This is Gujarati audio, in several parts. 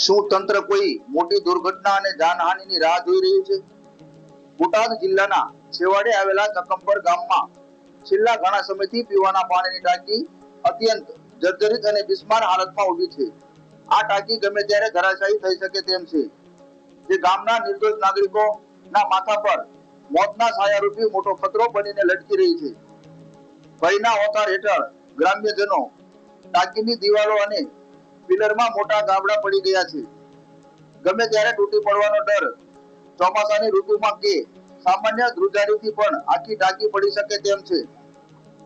શું તંત્ર કોઈ મોટી દુર્ઘટના અને જાનહાનિની રાહ જોઈ રહ્યું છે? બોટાદ જિલ્લાના છેવાડે આવેલા ચકંબર ગામમાં છેલ્લા ઘણા સમયથી પીવાના પાણીની ટાંકી અત્યંત જર્જરિત અને બિસ્માર હાલતમાં ઊભી છે. આ ટાંકી ગમે ત્યારે ધરાશાયી થઈ શકે તેમ છે, જે ગામના નિર્દોષ નાગરિકોના માથા પર મોતના છાયારૂપી મોટો ખતરો બનીને લટકી રહી છે. ભયના ઓથાર હેઠળ ગ્રામ્યજનો ટાંકીની દિવાલો અને પિલરમાં મોટા ગાબડા પડી ગયા છે. ગમે ત્યારે તૂટી પડવાનો ડર. ચોમાસાની ઋતુમાં કે સામાન્ય ધ્રુજારીથી પણ આખી ટાંકી પડી શકે તેમ છે.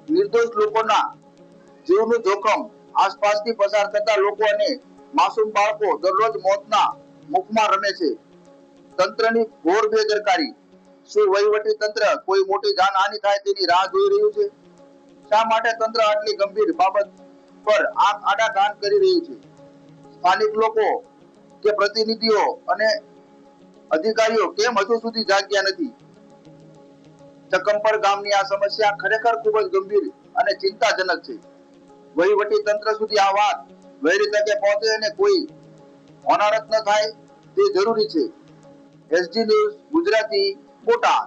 નિર્દોષ લોકોના જીવનું જોખમ. આસપાસથી પસાર થતા લોકો અને માસૂમ બાળકો દરરોજ મોતના મુખમાં રમે છે. તંત્રની ઘોર બેદરકારી. શું વહીવટી તંત્ર કોઈ મોટી જાનહાનિ થાય તેની રાહ જોઈ રહ્યું છે? શા માટે તંત્ર આટલી ગંભીર બાબત પર આંખ આડા કાન કરી રહ્યું છે? સ્થાનિક લોકો કે પ્રતિનિધિઓ અને અધિકારીઓ કેમ હજુ સુધી જાગ્યા નથી? ચકંબર ગામની આ સમસ્યા ખરેખર ખૂબ જ ગંભીર અને ચિંતાજનક છે. વહીવટી તંત્ર સુધી આ વાત વહેલી તકે પહોંચે અને કોઈ હોનારત ન થાય તે જરૂરી છે. SG news Gujarati, Botad.